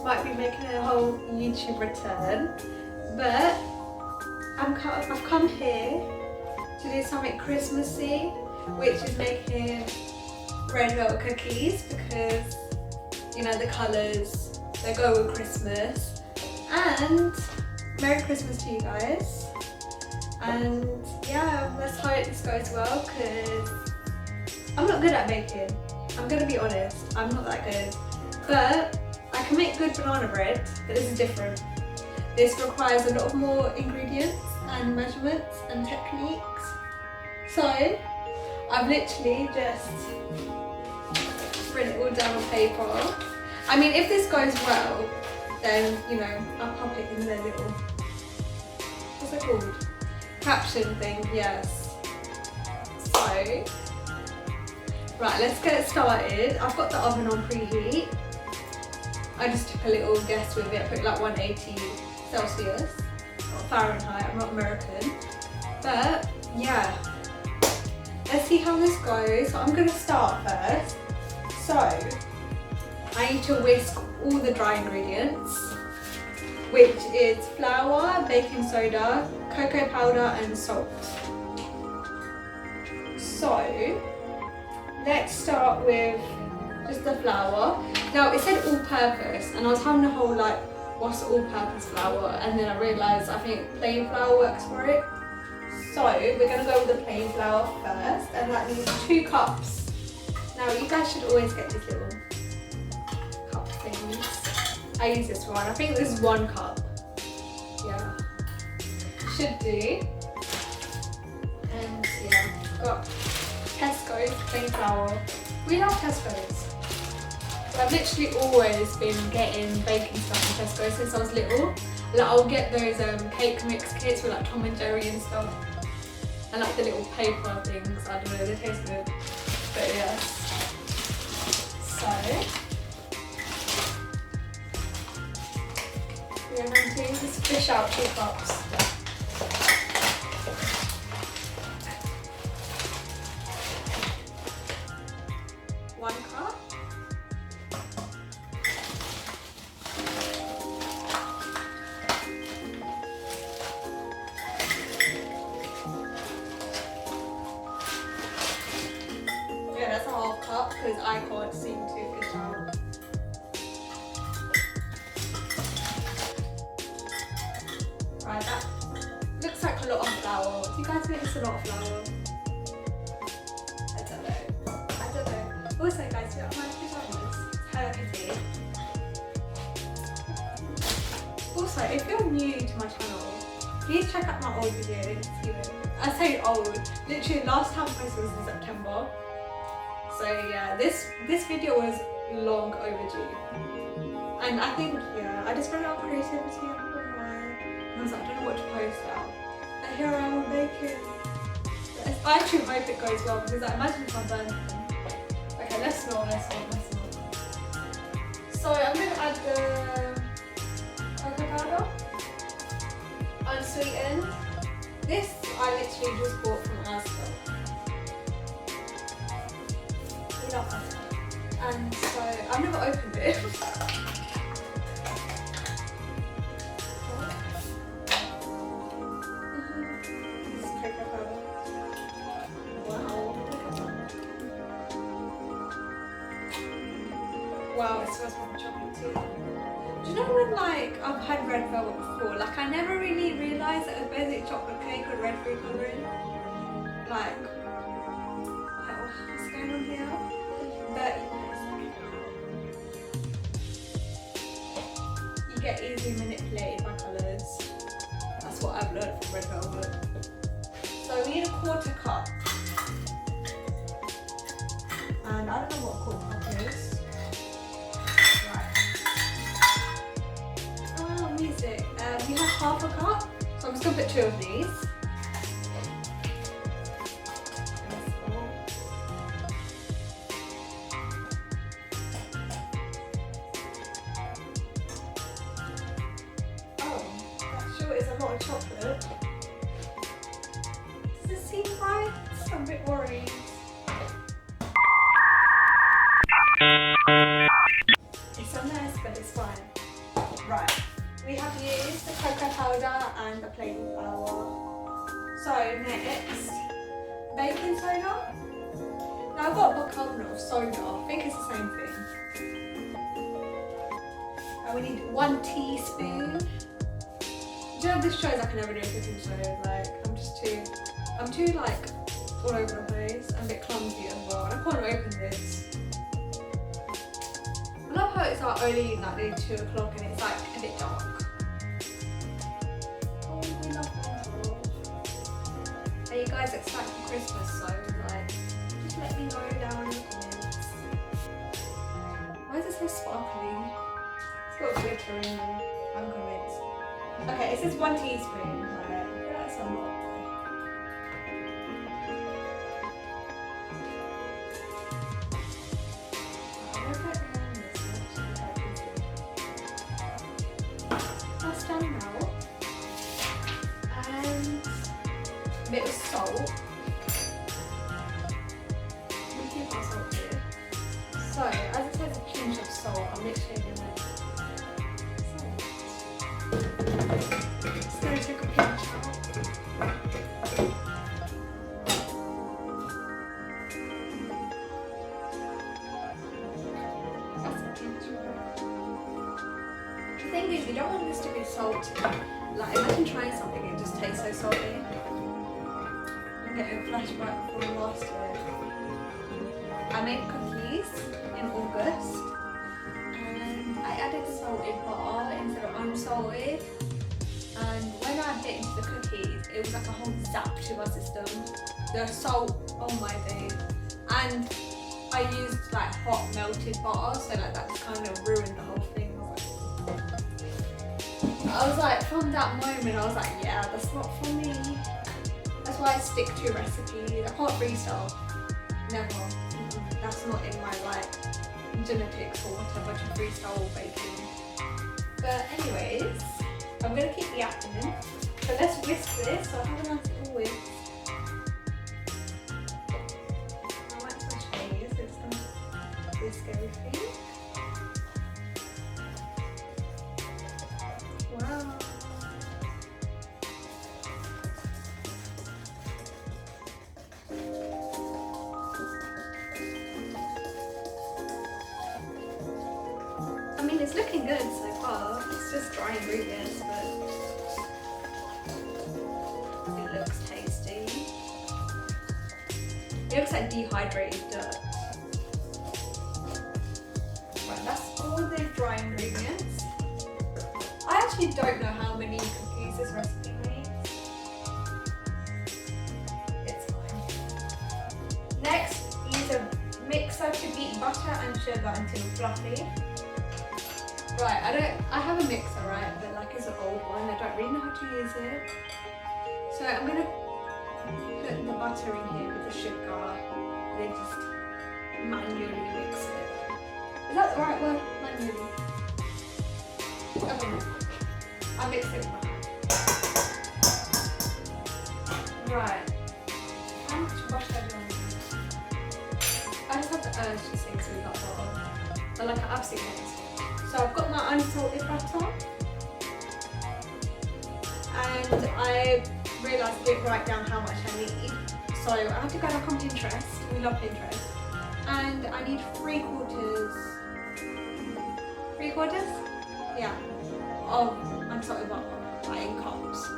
might be making a whole YouTube return, but I've come here to do something Christmassy, which is making red velvet cookies, because you know the colours, they go with Christmas. And Merry Christmas to you guys. And yeah, let's hope this goes well, because I'm not good at baking. I'm gonna be honest, I'm not that good. But I can make good banana bread, but this is different. This requires a lot more ingredients and measurements and techniques. So I've literally just written it all down on paper. I mean, if this goes well, then you know, I'll pop it in the little, what's it called? Caption thing, yes. So, right, let's get started. I've got the oven on preheat. I just took a little guess with it, put like 180 Celsius, not Fahrenheit, I'm not American. But yeah, let's see how this goes. So I'm gonna start first. So, I need to whisk all the dry ingredients, which is flour, baking soda, cocoa powder and salt. So, let's start with just the flour. Now it said all-purpose, and I was having a whole like, what's all-purpose flour? And then I realised I think plain flour works for it. So we're going to go with the plain flour first, and that needs 2 cups. Now you guys should always get these little cup things. I use this one. I think this is 1 cup. Yeah, should do. And yeah, got Tesco's plain flour. We love Tesco's. I've literally always been getting baking stuff from Tesco since I was little. Like I'll get those cake mix kits with like Tom and Jerry and stuff, and like the little paper things. I don't know, they taste good. But yes. So we're going to just fish out 2 cups. 1 cup. Yeah, that's a 1/2 cup because I can't seem to fish out. Right, that looks like a lot of flour. Do you guys think it's a lot of flour? I don't know. Also guys, you know, my pyjamas, Turkey. Also, if you're new to my channel, please check out my old videos. You know, I say old, literally last time I posted was in September. So yeah, this video was long overdue. And I think, yeah, I just ran out of creativity, I don't know why. And I was like, I don't know what to post now. And here I am making. I actually hope it goes well, because I imagine if I burn them. Okay, let's smell. So I'm going to add the cocoa powder, unsweetened. This I literally just bought from Asda. We love Asda. And so I've never opened it. This is cocoa powder. Wow. Wow, it smells like chocolate too. Do you know when like I've had red velvet before? Like I never really realised that it was basically chocolate cake with red food colouring. Like, what's going on here? But you get easily manipulated by colours. That's what I've learned from red velvet. So we need a 1/4 cup. And I don't know what a 1/4 cup is. Music. We have 1/2 cup, so I'm just gonna put 2 of these. Oh, that sure is a lot of chocolate. Does this seem right? I'm a bit worried. It's a mess, but it's fine. Right, we have used the cocoa powder and the plain flour. So next, baking soda. Now I've got bicarbonate of soda, I think it's the same thing. And we need 1 teaspoon. Do you know this shows I can never do a cooking show, like I'm too like all over the place and a bit clumsy as well, and I can't open this. I love how it's like only like nearly 2 o'clock and it's like a bit dark. Oh, we love it. Are you guys excited for Christmas? So like, just let me know down in the comments. Why is it so sparkly? It's got glitter in there, I'm convinced. Okay, it says 1 teaspoon, right? I feel like that's a lot. That's done now. And a bit of salt. We keep our salt here. So, as it says, a pinch of salt, I'm literally gonna just gonna take a pinch out. That's a pinch. The thing is, you don't want this to be salty. Like, imagine trying something and it just tastes so salty. I'm getting a flashback from last year. I made cookies in August and I added salted butter instead of unsalted. And when I bit into the cookies, it was like a whole zap to my system. The salt, oh my days. And I used like hot melted butter, so like that kind of ruined the whole thing. I was like, from that moment, I was like, yeah, that's not for me. That's why I stick to recipes. I can't freestyle. Never. That's not in my like genetics or whatever to freestyle baking. But anyways, I'm gonna keep yapping. So let's whisk this. So I have a nice little whisk. I might switch these. So it's gonna whisk everything. Wow. I mean, it's looking good so far. It's just dry ingredients, but it looks tasty. It looks like dehydrated dirt. Right, that's all the dry ingredients. I actually don't know how many cookies this recipe makes. It's fine. Next, use a mixer to beat butter and sugar until fluffy. Right, I have a mixer, right, but like it's an old one. I don't really know how to use it. So I'm gonna put the butter in here with the sugar and then just manually mix it. Is that the right word? Manually. Okay. I mix it with my hand. Right. How much butter do I need? I just have the urge to sing so we got butter. But like I absolutely hate it. So I've got my unsalted butter. And I realised I didn't write down how much I need. So I have to go back on Pinterest. We love Pinterest. And I need 3/4. 3/4? Yeah. Of unsalted butter, like in cups.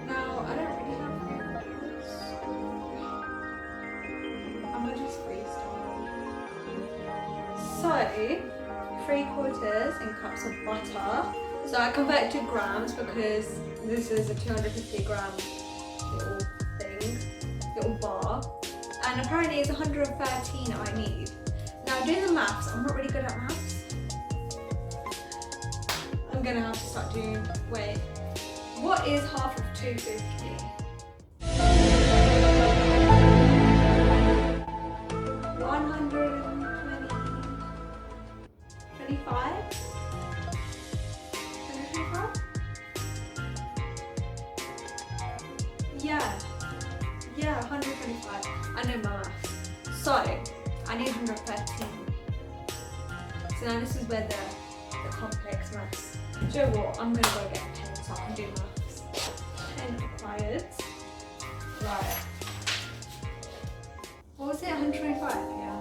Now, I don't really have 3/4. I'm gonna just freestyle. So, 3/4 in cups of butter. So I convert it to grams because this is a 250 gram little thing, little bar. And apparently it's 113 I need. Now doing the maths, I'm not really good at maths. I'm gonna have to start doing, wait, what is half of 250? 120, 25? 125? Yeah, 125. I know my maths. So, I need 113. So now this is where the complex maths. Do you know what? I'm gonna go get a pen so I can do maths. Pen required. Right. What was it? 125? Yeah.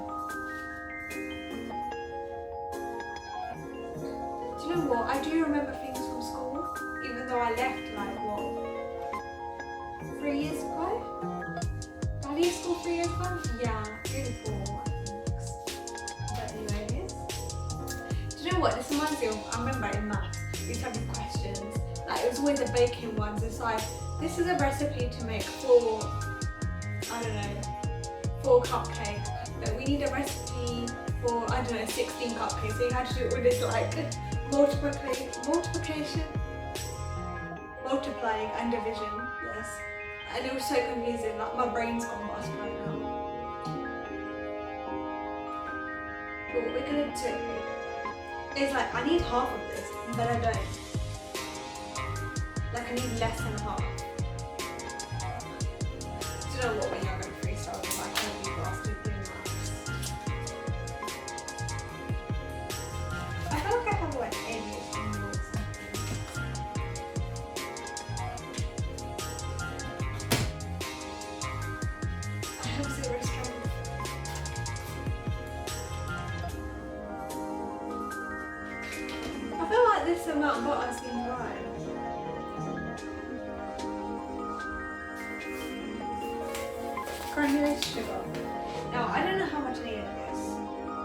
Do you know what? I do remember things from school, even though I left like what? 3 years ago? Did I leave school 3 years ago? Yeah, maybe 4, I think. But anyways. Do you know what? This reminds me of, I remember in maths, we used to have these questions. Like it was always the baking ones. It's like, this is a recipe to make 4, I don't know, 4 cupcakes. But we need a recipe for, I don't know, 16 cupcakes. So you had to do it with this like multiplication, multiplying and division, yes. And it was so confusing, like my brain's gone bust right now. But what we're gonna do is like, I need half of this, but I don't. Like I need less than half. Do you know what, we are going to freestyle because I can't be bastard doing maths. I feel like I have like ADHD or something. I have 0 strength. I feel like this amount of butter seems right. Granulated sugar. Now, I don't know how much I need of this.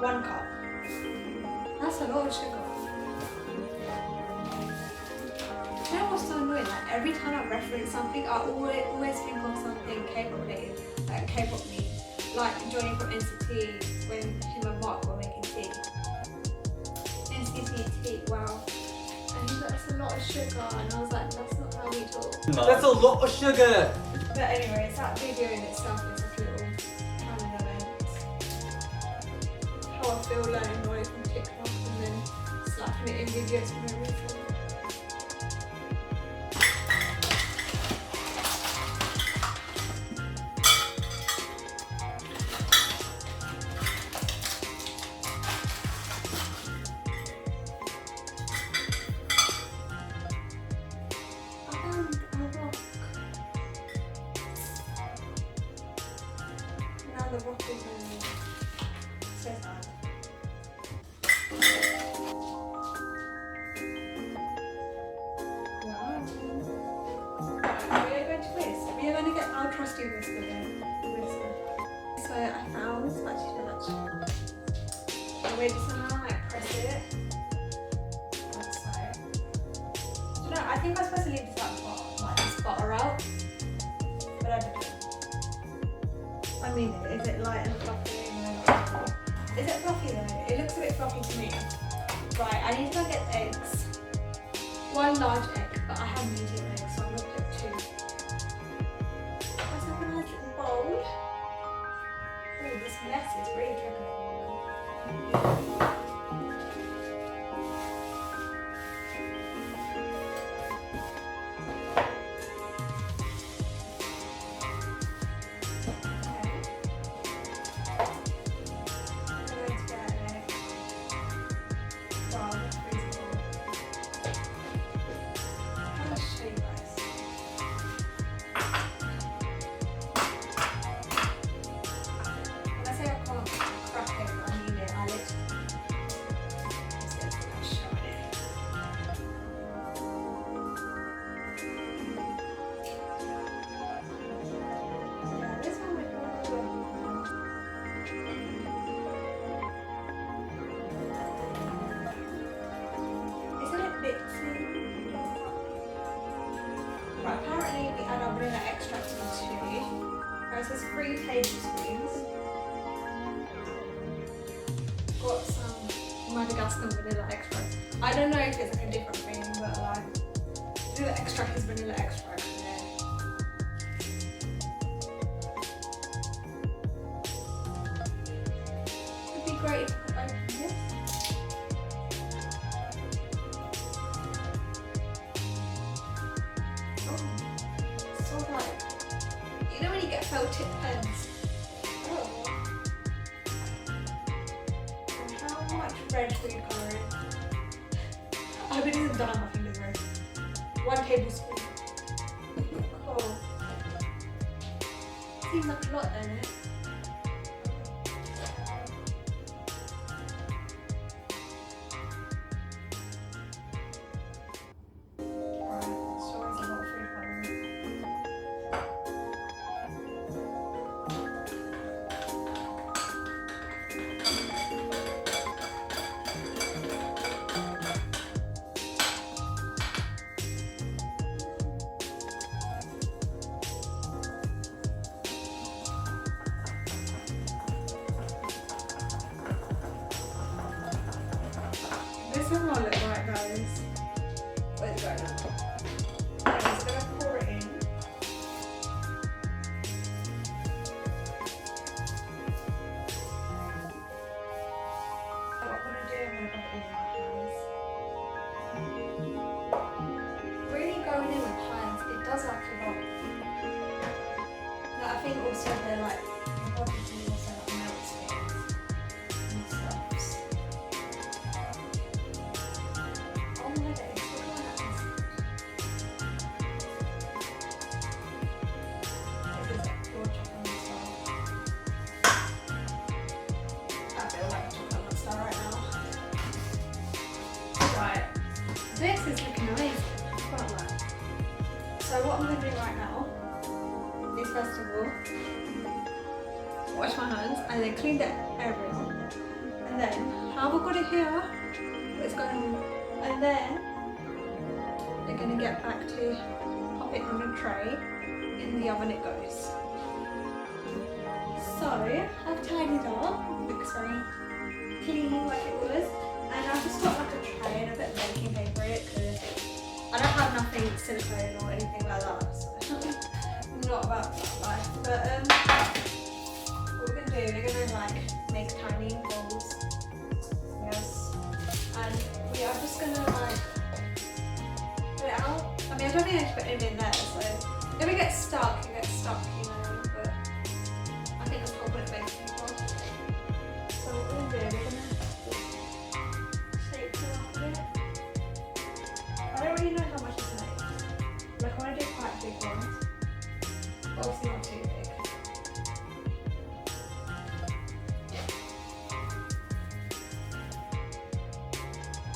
1 cup. That's a lot of sugar. You know what's so annoying? Like every time I reference something, I always think of something K-pop related, like K-pop me. Like Johnny from NCT when him and Mark were making tea. NCT tea, wow. And he's like, that's a lot of sugar, and I was like, that's not how we talk. That's a lot of sugar! But anyways, that video in itself is a little kind of event. How I feel learning knowledge from TikTok and then slapping it in videos from everything. The rock is so sad. Wow. We are going to whisk. We are going to get our trusty whisker again. So I found this much too much. And we're just gonna like press it. Like so. Do you know, I think I'm supposed to leave this like this butter out. But I didn't. I mean, is it light and fluffy? No, not fluffy. Is it fluffy though? It looks a bit fluffy to me. Right, I need to go get eggs. 1 large egg, but I have medium eggs, so I'm going to put 2. Let's have a nice little bowl. Oh, this mess is really tricky. Right, apparently we add our vanilla extract into it says 3 tablespoons. Got some Madagascar vanilla extract. I don't know if it's like a different thing, but like vanilla extract is vanilla extract. It'd be great if I could open this. So like, you know when you get felt tip pens? Oh. And how much red food colouring. I hope it isn't done on my fingers red. 1 tablespoon. Cool. Seems like a lot, doesn't it? This does not look right, guys. Where's it going now? I'm just gonna pour it in. What I'm gonna do, I'm gonna put it in my hands. Really going in with hands, it does like a lot. Like, I think also they're like, your body can also like melt things and stuff. This is looking amazing. Can't lie. So what I'm going to do right now is first of all wash my hands and then clean the area, and then how I've got it here, what's going on, and then they're going to get back to pop it on a tray. In the oven it goes. So I've tidied up, looks very clean like it was. And I've just got like a tray and a bit of baking paper in it because I don't have nothing silicone or anything like that. So I'm not about that life. But what we're gonna do, we're gonna like make tiny balls. Yes. And we are just gonna like put it out. I mean, I don't think I need to put it in there, so if it gets stuck, it gets stuck, you know. But I think that's what we're baking paper. So what we're gonna do, we're gonna I don't really know how much it's made. Like I want to do quite big ones, but obviously not too big.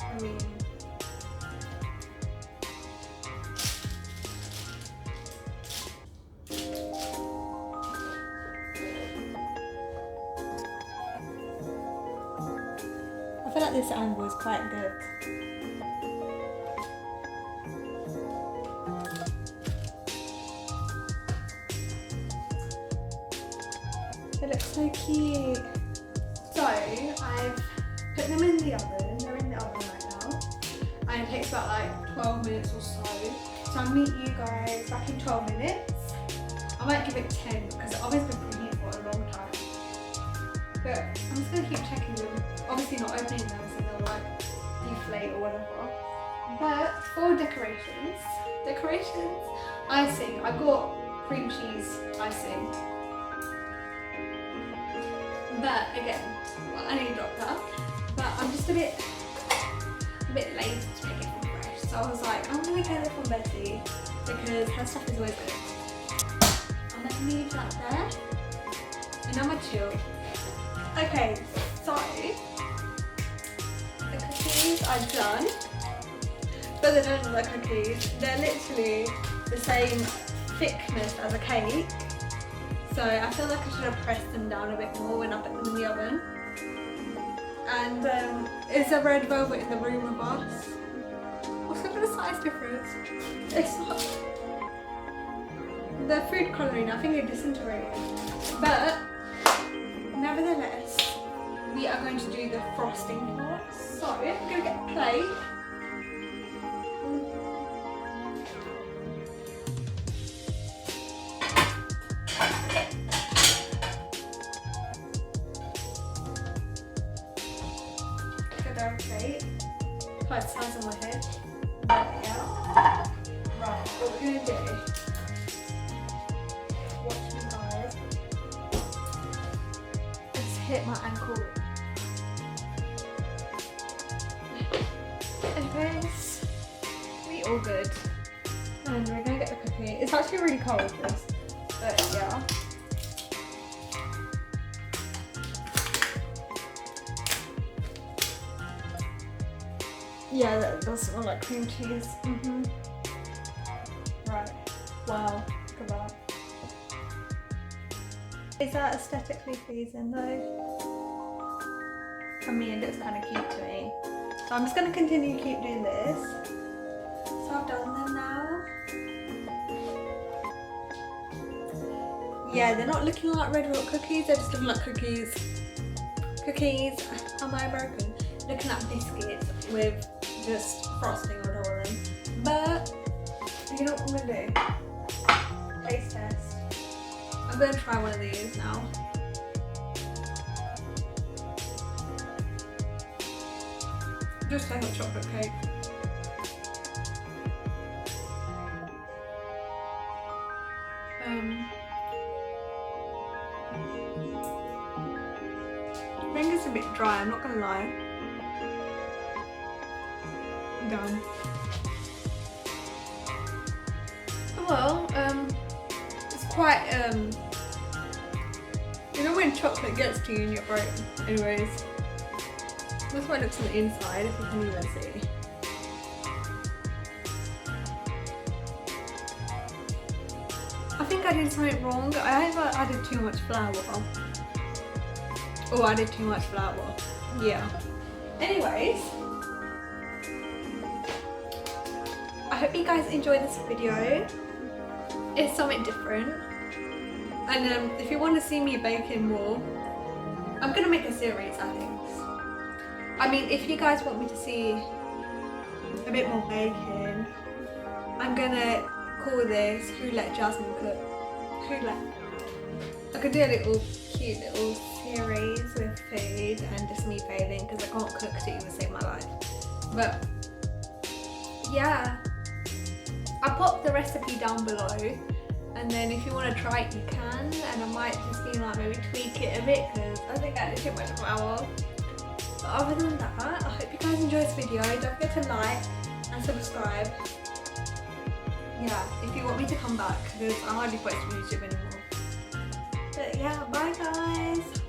I mean, I feel like this angle is quite good. It looks so cute. So I've put them in the oven. They're in the oven right now, and it takes about like 12 minutes or so. So I'll meet you guys back in 12 minutes. I might give it 10 because the oven's been preheated for a long time. But I'm just gonna keep checking them. Obviously not opening them so they'll like deflate or whatever. But for decorations, icing. I got cream cheese icing. But again, well, I need to drop that. But I'm just a bit lazy to make it from fresh. So I was like, I'm gonna get it from Betty because her stuff is always good. I'm gonna leave that there, and I'm gonna chill. Okay, so the cookies are done, but they don't look like cookies. They're literally the same thickness as a cake. So I feel like I should have pressed them down a bit more when I put them in the oven. And it's a red velvet in the room with us. What's the size difference? It's not the food colouring, I think it disintegrated. But nevertheless, we are going to do the frosting part. So I'm going to get a plate. Plate, quite the size of my head. Yeah. Right, what we're going to do, watch me guys, just hit my ankle. all good. And we're gonna get the cookie. It's actually really cold, this, but yeah. Yeah, that does smell like cream cheese. Right. Wow. Look at that. Is that aesthetically pleasing though? For me, it looks kind of cute to me. So I'm just going to continue to keep doing this. So I've done them now. Yeah, they're not looking like red velvet cookies, they're just looking like cookies. Am I broken? Looking at biscuits with just frosting on all of them. But, you know what I'm going to do? Taste test. I'm going to try one of these now. Just like a chocolate cake. I think it's a bit dry, I'm not gonna lie. Done. Well, it's quite, you know when chocolate gets to you in your throat? Anyways, that's what it looks on the inside, if you can even see. I think I did something wrong. I either added too much flour. Oh, I did too much flour. Yeah. Anyways, I hope you guys enjoyed this video. It's something different. And if you want to see me baking more, I'm going to make a series, I think. I mean, if you guys want me to see a bit more baking, I'm going to call this Who Let Jasmine Cook. Who Let. I could do a little cute little series with food and just me failing because I can't cook to even save my life. But yeah, I popped the recipe down below, and then if you want to try it you can, and I might just be like maybe tweak it a bit because I think I added too much flour. But other than that, I hope you guys enjoy this video. Don't forget to like and subscribe. Yeah, if you want me to come back because I hardly post on YouTube anymore. But yeah, bye guys.